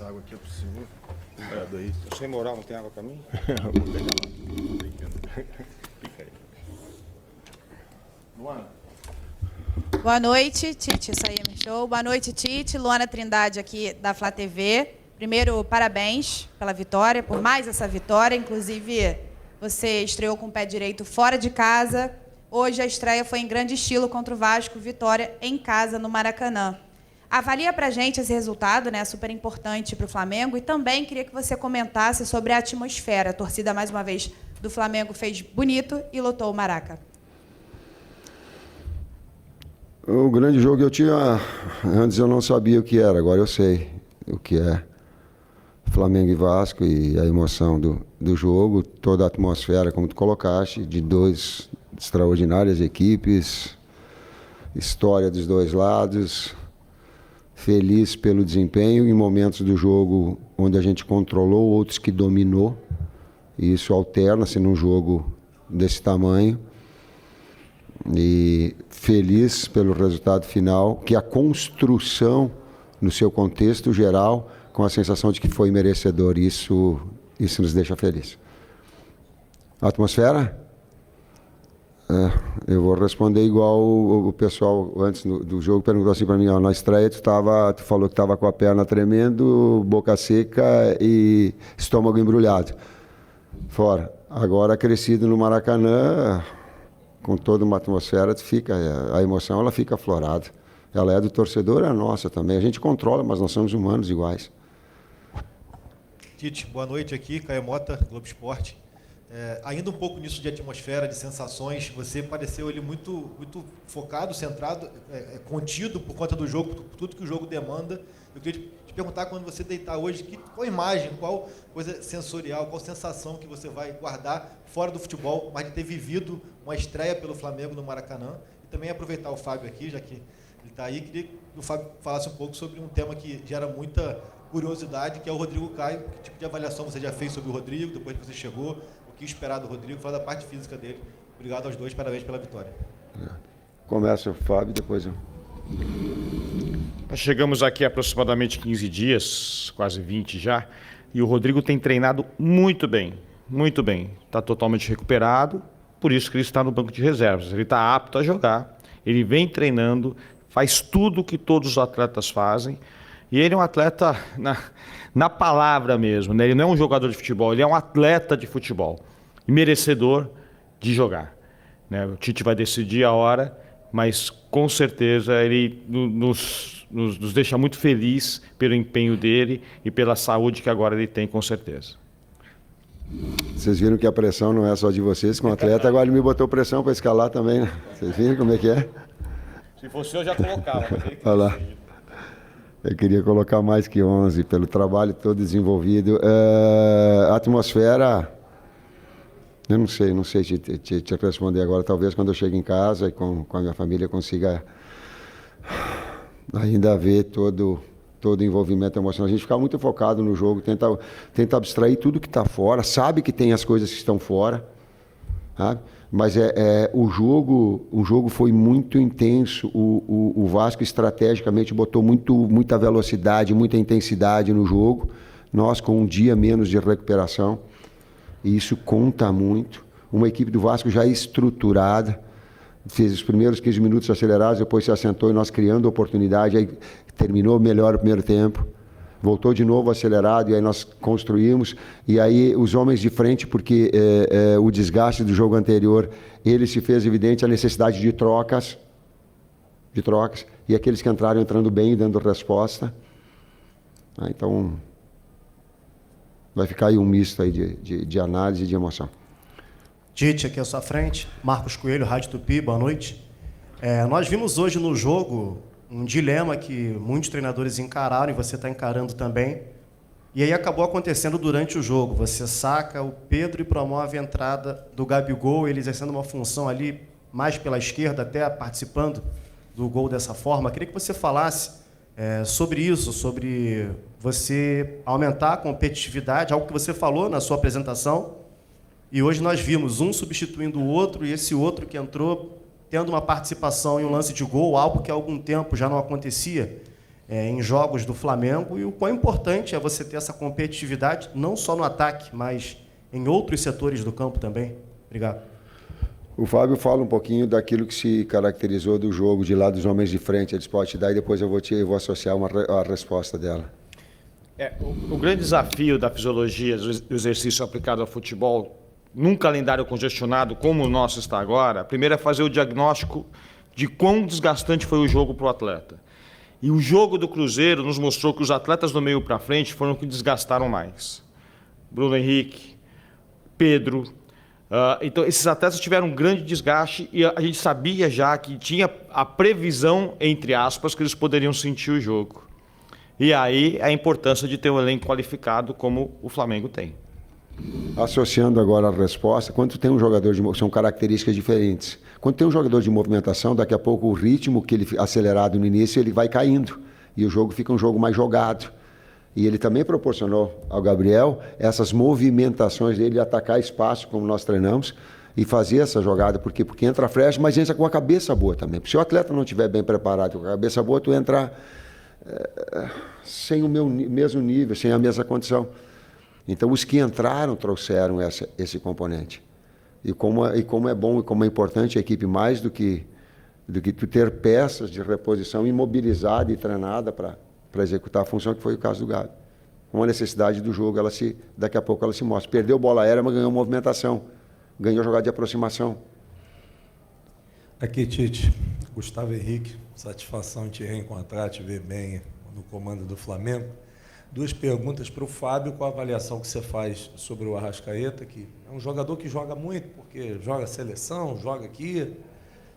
essa água aqui é possível. Obrigado aí. Sem moral, não tem água para mim? Vou pegar lá. Fica aí. Luana. Boa noite, Tite, isso aí, show. Boa noite, Tite. Luana Trindade aqui da Flá TV. Primeiro, parabéns pela vitória, por mais essa vitória. Inclusive, você estreou com o pé direito fora de casa. Hoje a estreia foi em grande estilo contra o Vasco, vitória em casa no Maracanã. Avalia pra gente esse resultado, né? Super importante para o Flamengo. E também queria que você comentasse sobre a atmosfera. A torcida, mais uma vez, do Flamengo fez bonito e lotou o Maraca. O grande jogo eu tinha... Antes eu não sabia o que era, agora eu sei o que é. Flamengo e Vasco e a emoção do jogo, toda a atmosfera, como tu colocaste, de duas extraordinárias equipes, história dos dois lados, feliz pelo desempenho em momentos do jogo onde a gente controlou, outros que dominou, e isso alterna-se num jogo desse tamanho. E feliz pelo resultado final, que a construção no seu contexto geral, com a sensação de que foi merecedor, isso nos deixa feliz. A atmosfera? Eu vou responder igual o pessoal antes do jogo perguntou assim para mim, ó, na estreia tu falou que estava com a perna tremendo, boca seca e estômago embrulhado. Fora. Agora crescido no Maracanã, com toda uma atmosfera, a emoção ela fica aflorada. Ela é do torcedor, é nossa também. A gente controla, mas nós somos humanos iguais. Tite, boa noite aqui, Caio Mota, Globo Esporte. Ainda um pouco nisso de atmosfera, de sensações, você pareceu ele muito focado, centrado, contido por conta do jogo, por tudo que o jogo demanda. Eu queria te perguntar, quando você deitar hoje, qual imagem, qual coisa sensorial, qual sensação que você vai guardar fora do futebol, mas de ter vivido uma estreia pelo Flamengo no Maracanã. E também aproveitar o Fábio aqui, já que ele está aí, queria que o Fábio falasse um pouco sobre um tema que gera muita curiosidade, que é o Rodrigo Caio. Que tipo de avaliação você já fez sobre o Rodrigo, depois que você chegou? O que esperar do Rodrigo? Fala da parte física dele. Obrigado aos dois, parabéns pela vitória. Começa o Fábio, depois eu. Nós chegamos aqui há aproximadamente 15 dias, quase 20 já, e o Rodrigo tem treinado muito bem, muito bem. Está totalmente recuperado, por isso que ele está no banco de reservas. Ele está apto a jogar, ele vem treinando, faz tudo o que todos os atletas fazem, e ele é um atleta na palavra mesmo, né? Ele não é um jogador de futebol, ele é um atleta de futebol, e merecedor de jogar, né? O Tite vai decidir a hora, mas com certeza ele nos deixa muito feliz pelo empenho dele e pela saúde que agora ele tem, com certeza. Vocês viram que a pressão não é só de vocês com o atleta, agora ele me botou pressão para escalar também, né? Vocês viram como é que é? Se fosse eu já colocava. Olha lá. Eu queria colocar mais que 11, pelo trabalho todo desenvolvido. A atmosfera... Eu não sei te responder agora. Talvez quando eu chegue em casa e com a minha família consiga ainda ver todo o envolvimento emocional. A gente fica muito focado no jogo, tenta abstrair tudo que está fora, sabe que tem as coisas que estão fora, sabe? Mas o jogo foi muito intenso. O Vasco estrategicamente botou muita velocidade, muita intensidade no jogo. Nós com um dia menos de recuperação. E isso conta muito. Uma equipe do Vasco já estruturada, fez os primeiros 15 minutos acelerados, depois se assentou e nós criando oportunidade, aí terminou melhor o primeiro tempo, voltou de novo acelerado e aí nós construímos, e aí os homens de frente, porque o desgaste do jogo anterior, ele se fez evidente a necessidade de trocas, e aqueles que entraram entrando bem, dando resposta. Então... vai ficar aí um misto aí de análise e de emoção. Tite, aqui à sua frente. Marcos Coelho, Rádio Tupi, boa noite. Nós vimos hoje no jogo um dilema que muitos treinadores encararam e você está encarando também. E aí acabou acontecendo durante o jogo. Você saca o Pedro e promove a entrada do Gabigol, ele exercendo uma função ali mais pela esquerda, até participando do gol dessa forma. Queria que você falasse sobre isso, sobre você aumentar a competitividade, algo que você falou na sua apresentação, e hoje nós vimos um substituindo o outro, e esse outro que entrou tendo uma participação em um lance de gol, algo que há algum tempo já não acontecia. em jogos do Flamengo e o quão importante é você ter essa competitividade, não só no ataque, mas em outros setores do campo também. Obrigado. O Fábio fala um pouquinho daquilo que se caracterizou do jogo de lá dos homens de frente, eles podem te dar e depois eu vou associar a resposta dela. O grande desafio da fisiologia do exercício aplicado ao futebol, num calendário congestionado como o nosso está agora, primeiro é fazer o diagnóstico de quão desgastante foi o jogo para o atleta. E o jogo do Cruzeiro nos mostrou que os atletas do meio para frente foram os que desgastaram mais. Bruno Henrique, Pedro. Então, esses atletas tiveram um grande desgaste e a gente sabia já que tinha a previsão, entre aspas, que eles poderiam sentir o jogo. E aí a importância de ter um elenco qualificado como o Flamengo tem. Associando agora a resposta, quando tem um jogador são características diferentes. Quando tem um jogador de movimentação, daqui a pouco o ritmo que ele acelerado no início, ele vai caindo e o jogo fica um jogo mais jogado. E ele também proporcionou ao Gabriel essas movimentações dele de atacar espaço, como nós treinamos, e fazer essa jogada, porque entra fresh, mas entra com a cabeça boa também. Se o atleta não estiver bem preparado com a cabeça boa, tu entra sem o mesmo nível, sem a mesma condição. Então, os que entraram trouxeram esse componente. E como é bom e como é importante a equipe, mais do que tu ter peças de reposição imobilizada e treinada para executar a função, que foi o caso do Gabi. Uma necessidade do jogo, daqui a pouco ela se mostra. Perdeu bola aérea, mas ganhou movimentação. Ganhou jogada de aproximação. Aqui, Tite. Gustavo Henrique, satisfação em te reencontrar, te ver bem no comando do Flamengo. Duas perguntas para o Fábio, qual a avaliação que você faz sobre o Arrascaeta, que é um jogador que joga muito, porque joga seleção, joga aqui,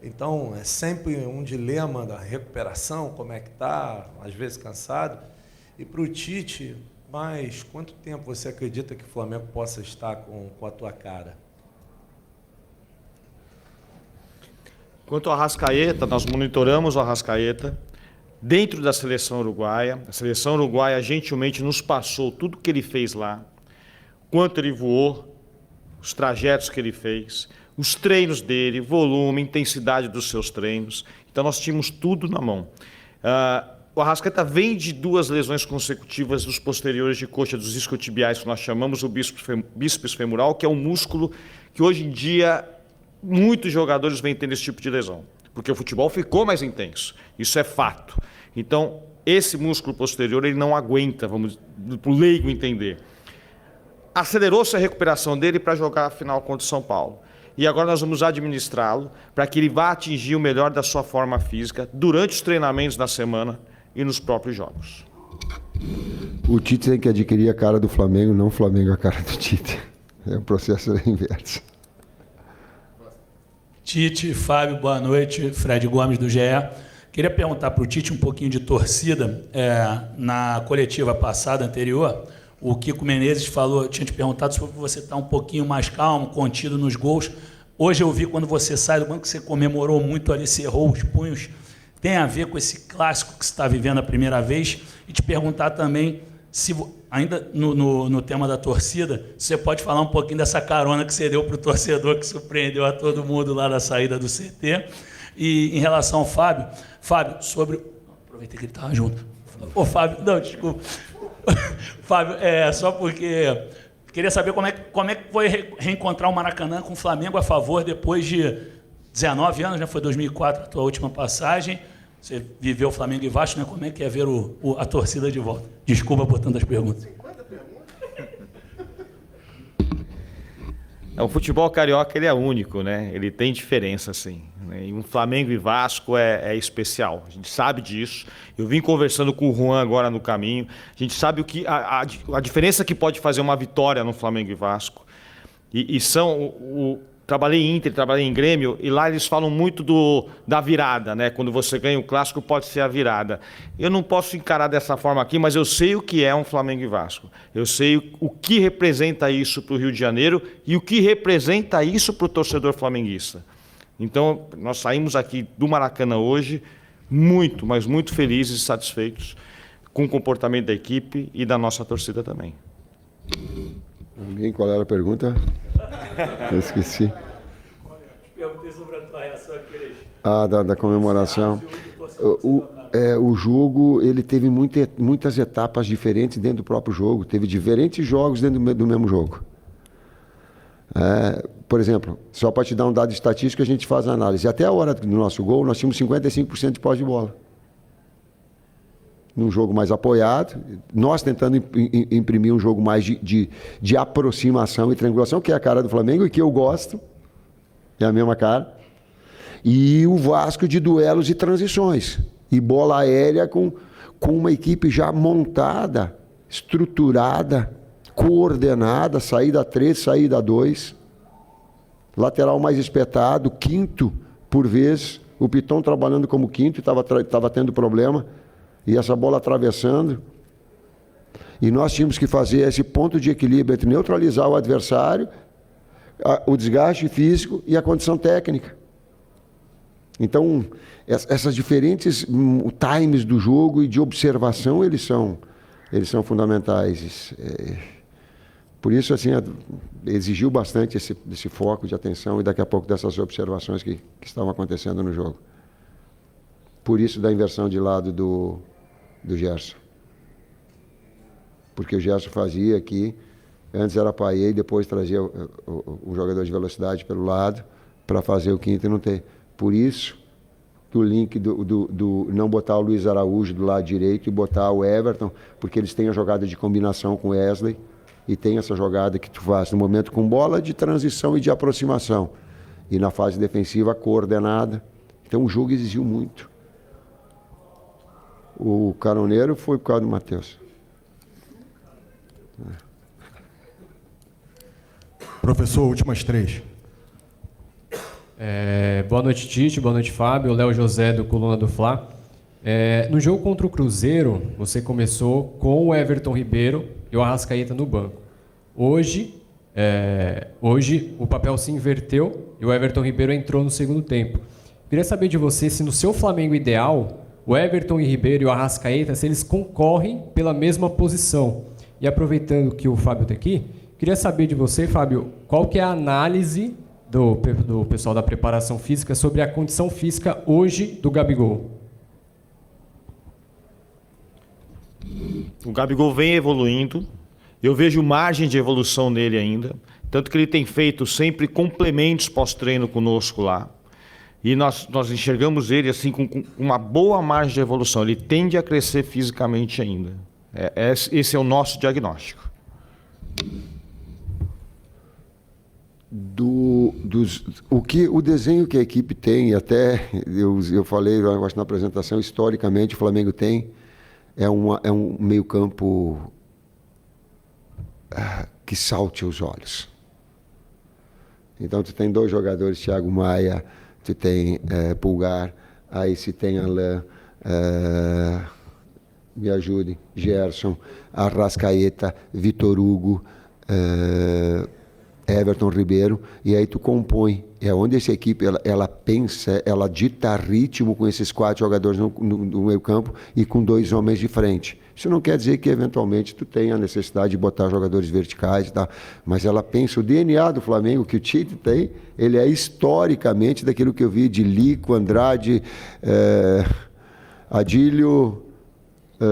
então é sempre um dilema da recuperação, como é que está, às vezes cansado. E para o Tite, mas quanto tempo você acredita que o Flamengo possa estar com a tua cara? Quanto ao Arrascaeta, nós monitoramos o Arrascaeta dentro da seleção uruguaia. A seleção uruguaia gentilmente nos passou tudo que ele fez lá, quanto ele voou, os trajetos que ele fez, os treinos dele, volume, intensidade dos seus treinos. Então nós tínhamos tudo na mão. O Arrascaeta vem de 2 lesões consecutivas dos posteriores de coxa, dos isquiotibiais, que nós chamamos o bíceps femoral, que é um músculo que hoje em dia muitos jogadores vêm tendo esse tipo de lesão, porque o futebol ficou mais intenso, isso é fato. Então, esse músculo posterior, ele não aguenta, vamos, para o leigo entender. Acelerou-se a recuperação dele para jogar a final contra o São Paulo. E agora nós vamos administrá-lo para que ele vá atingir o melhor da sua forma física durante os treinamentos da semana e nos próprios jogos. O Tite tem que adquirir a cara do Flamengo, não o Flamengo a cara do Tite. É um processo inverso. Tite, Fábio, boa noite. Fred Gomes, do GE. Queria perguntar para o Tite um pouquinho de torcida. Na coletiva passada, anterior, o Kiko Menezes tinha te perguntado sobre você estar um pouquinho mais calmo, contido nos gols. Hoje eu vi, quando você sai do banco, que você comemorou muito ali, cerrou os punhos. Tem a ver com esse clássico que você está vivendo a primeira vez? E te perguntar também, se ainda no tema da torcida, você pode falar um pouquinho dessa carona que você deu para o torcedor, que surpreendeu a todo mundo lá na saída do CT. E em relação ao Fábio, sobre... Aproveitei que ele estava junto. Ô, Fábio, não, desculpa. Fábio, só porque... Queria saber como é que foi reencontrar o Maracanã com o Flamengo a favor depois de 19 anos, né? Foi 2004 a tua última passagem. Você viveu o Flamengo e Vasco, né? Como é que é ver a torcida de volta? Desculpa por tantas perguntas. O futebol carioca, ele é único, né? Ele tem diferença, sim. E um Flamengo e Vasco é especial. A gente sabe disso. Eu vim conversando com o Juan agora no caminho. A gente sabe a diferença que pode fazer uma vitória no Flamengo e Vasco. Trabalhei em Inter, trabalhei em Grêmio, e lá eles falam muito da virada, né? Quando você ganha o clássico, pode ser a virada. Eu não posso encarar dessa forma aqui, mas eu sei o que é um Flamengo e Vasco. Eu sei o que representa isso para o Rio de Janeiro e o que representa isso para o torcedor flamenguista. Então, nós saímos aqui do Maracanã hoje muito, mas muito felizes e satisfeitos com o comportamento da equipe e da nossa torcida também. Qual era a pergunta? Eu esqueci. Perguntei sobre a tua reação àqueles... Da comemoração. o jogo ele teve muitas etapas diferentes dentro do próprio jogo. Teve diferentes jogos dentro do mesmo jogo. Por exemplo, só para te dar um dado estatístico, a gente faz a análise. Até a hora do nosso gol, nós tínhamos 55% de posse de bola. Num jogo mais apoiado, nós tentando imprimir um jogo mais de aproximação e triangulação, que é a cara do Flamengo e que eu gosto, é a mesma cara. E o Vasco de duelos e transições. E bola aérea com uma equipe já montada, estruturada, coordenada, saída 3, saída 2. Lateral mais espetado, quinto por vez. O Piton trabalhando como quinto, estava tendo problema. E essa bola atravessando. E nós tínhamos que fazer esse ponto de equilíbrio entre neutralizar o adversário, o desgaste físico e a condição técnica. Então, essas diferentes times do jogo e de observação, eles são fundamentais. Por isso, assim, exigiu bastante esse foco de atenção e daqui a pouco dessas observações que estavam acontecendo no jogo. Por isso da inversão de lado do Gerson. Porque o Gerson fazia aqui, antes era Payet e depois trazia o jogador de velocidade pelo lado para fazer o quinto e não ter. Por isso, do link do não botar o Luiz Araújo do lado direito e botar o Everton, porque eles têm a jogada de combinação com o Wesley e tem essa jogada que tu faz no momento com bola de transição e de aproximação. E na fase defensiva, coordenada. Então o jogo exigiu muito. O caroneiro foi por causa do Matheus. Professor, últimas 3. Boa noite, Tite. Boa noite, Fábio. Léo José, do Coluna do Fla. No jogo contra o Cruzeiro, você começou com o Everton Ribeiro e o Arrascaeta no banco. Hoje o papel se inverteu e o Everton Ribeiro entrou no segundo tempo. Queria saber de você se no seu Flamengo ideal, o Everton e Ribeiro e o Arrascaeta, se eles concorrem pela mesma posição. E aproveitando que o Fábio está aqui, queria saber de você, Fábio, qual que é a análise do pessoal da preparação física sobre a condição física hoje do Gabigol? O Gabigol vem evoluindo, eu vejo margem de evolução nele ainda, tanto que ele tem feito sempre complementos pós-treino conosco lá. E nós enxergamos ele assim com uma boa margem de evolução. Ele tende a crescer fisicamente ainda. Esse é o nosso diagnóstico. O desenho que a equipe tem, até eu falei, eu acho na apresentação, historicamente o Flamengo tem, é um meio-campo que salte aos olhos. Então tu tem 2 jogadores, Thiago Maia, tu tem Pulgar, aí se tem Alain, me ajude, Gerson, Arrascaeta, Vitor Hugo, Everton Ribeiro, e aí tu compõe. É onde essa equipe ela pensa, ela dita ritmo com esses 4 jogadores no meio campo e com 2 homens de frente. Isso não quer dizer que eventualmente tu tenha a necessidade de botar jogadores verticais, tá? Mas ela pensa, o DNA do Flamengo que o Tite tem, ele é historicamente daquilo que eu vi de Lico, Andrade, Adílio,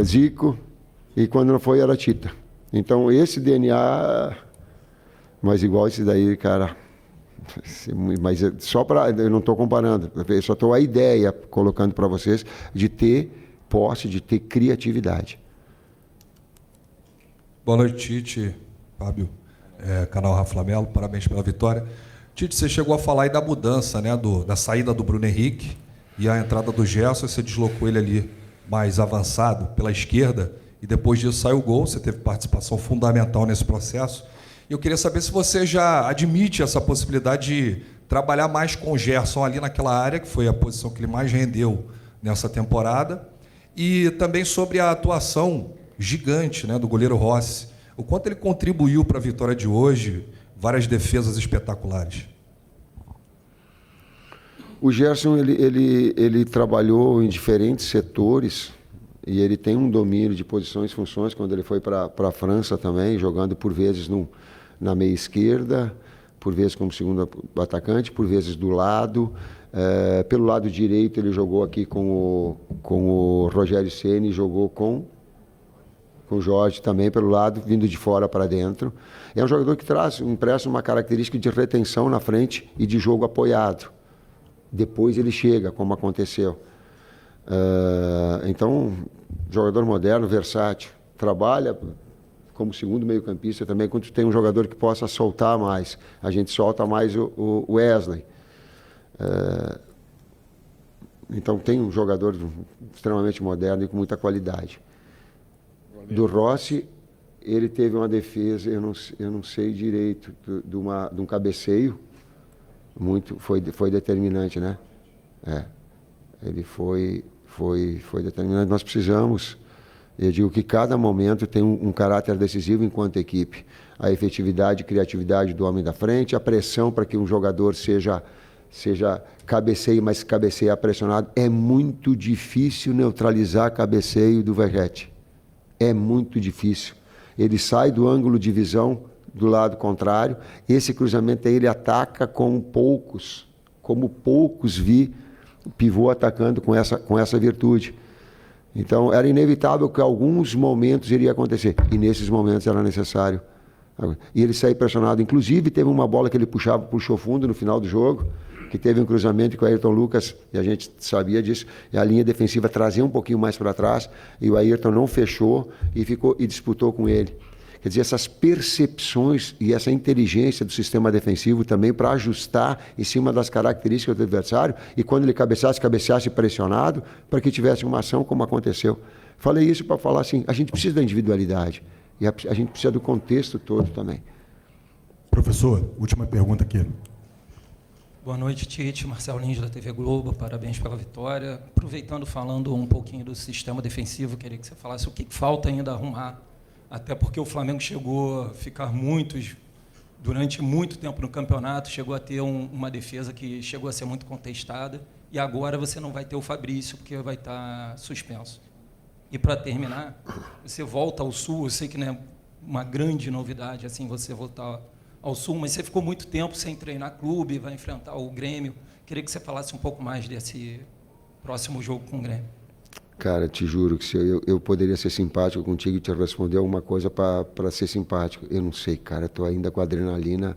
Zico, e quando não foi era Tita. Então esse DNA, mas igual esse daí, cara, mas só para, eu não estou comparando, eu só estou a ideia colocando para vocês de ter posse, de ter criatividade. Boa noite, Tite, Fábio, canal Rafa Melo, parabéns pela vitória. Tite, você chegou a falar aí da mudança, né, da saída do Bruno Henrique e a entrada do Gerson, você deslocou ele ali mais avançado pela esquerda e depois disso saiu o gol, você teve participação fundamental nesse processo. Eu queria saber se você já admite essa possibilidade de trabalhar mais com o Gerson ali naquela área, que foi a posição que ele mais rendeu nessa temporada, e também sobre a atuação gigante, né, do goleiro Rossi. O quanto ele contribuiu para a vitória de hoje, várias defesas espetaculares. O Gerson ele trabalhou em diferentes setores e ele tem um domínio de posições e funções quando ele foi para a França também, jogando por vezes na meia esquerda, por vezes como segundo atacante, por vezes do lado. Pelo lado direito, ele jogou aqui com o Rogério Ceni, jogou com o Jorge também, pelo lado, vindo de fora para dentro. É um jogador que empresta uma característica de retenção na frente e de jogo apoiado. Depois ele chega, como aconteceu. Então, jogador moderno, versátil. Trabalha como segundo meio-campista também, quando tem um jogador que possa soltar mais. A gente solta mais o Wesley. Então, tem um jogador extremamente moderno e com muita qualidade. Do Rossi, ele teve uma defesa, eu não sei direito, de um cabeceio, foi determinante, né? Ele foi determinante. Nós precisamos, eu digo que cada momento tem um caráter decisivo enquanto equipe. A efetividade e criatividade do homem da frente, a pressão para que um jogador seja cabeceio, mas cabeceia pressionado. É muito difícil neutralizar cabeceio do Verratti. É muito difícil. Ele sai do ângulo de visão do lado contrário. Esse cruzamento aí ele ataca como poucos vi pivô atacando com essa virtude. Então, era inevitável que alguns momentos iria acontecer. E nesses momentos era necessário. E ele saiu pressionado. Inclusive, teve uma bola que ele puxou fundo no final do jogo, que teve um cruzamento com o Ayrton Lucas, e a gente sabia disso, e a linha defensiva trazia um pouquinho mais para trás, e o Ayrton não fechou e disputou com ele. Quer dizer, essas percepções e essa inteligência do sistema defensivo também para ajustar em cima das características do adversário, e quando ele cabeceasse pressionado, para que tivesse uma ação como aconteceu. Falei isso para falar assim, a gente precisa da individualidade, e a gente precisa do contexto todo também. Professor, última pergunta aqui. Boa noite, Tite. Marcelo Lins, da TV Globo. Parabéns pela vitória. Aproveitando, falando um pouquinho do sistema defensivo, queria que você falasse o que falta ainda arrumar, até porque o Flamengo chegou a ficar durante muito tempo no campeonato, chegou a ter uma defesa que chegou a ser muito contestada, e agora você não vai ter o Fabrício, porque vai estar suspenso. E, para terminar, você volta ao Sul, eu sei que não é uma grande novidade assim você voltar ao Sul, mas você ficou muito tempo sem treinar clube, vai enfrentar o Grêmio. Queria que você falasse um pouco mais desse próximo jogo com o Grêmio. Cara, te juro que se eu poderia ser simpático contigo e te responder alguma coisa para ser simpático. Eu não sei, cara, eu tô ainda com adrenalina.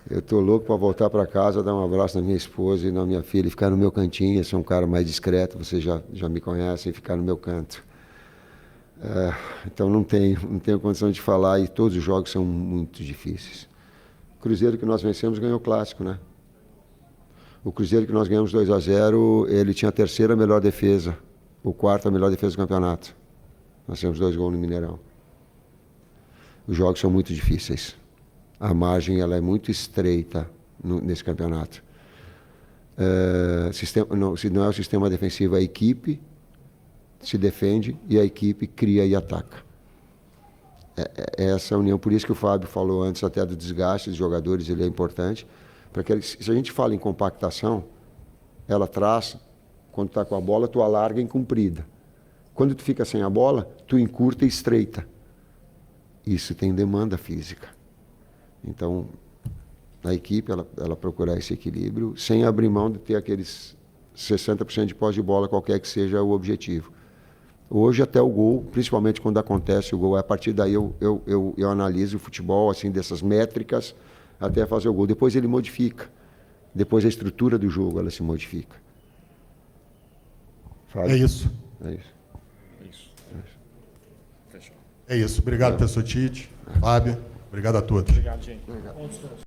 Eu tô louco para voltar para casa, dar um abraço na minha esposa e na minha filha e ficar no meu cantinho. Eu sou um cara mais discreto, vocês já me conhecem, ficar no meu canto. Então não tenho condição de falar, e todos os jogos são muito difíceis. O Cruzeiro que nós vencemos ganhou o clássico, né? O Cruzeiro que nós ganhamos 2-0, ele tinha a terceira melhor defesa, o quarto a melhor defesa do campeonato. Nós temos 2 gols no Mineirão. Os jogos são muito difíceis. A margem ela é muito estreita nesse campeonato. Se não é o sistema defensivo, a equipe se defende e a equipe cria e ataca. Essa união, por isso que o Fábio falou antes até do desgaste dos jogadores, ele é importante, porque se a gente fala em compactação, ela traz, quando está com a bola, tu alarga em comprida. Quando tu fica sem a bola, tu encurta e estreita. Isso tem demanda física. Então, a equipe, ela procurar esse equilíbrio, sem abrir mão de ter aqueles 60% de posse de bola, qualquer que seja o objetivo. Hoje até o gol, principalmente quando acontece o gol, a partir daí eu analiso o futebol, assim, dessas métricas, até fazer o gol. Depois ele modifica. Depois a estrutura do jogo, ela se modifica. Fábio? É isso. Fechou. É isso. Obrigado, professor Tite. Fábio. Obrigado a todos. Obrigado, gente.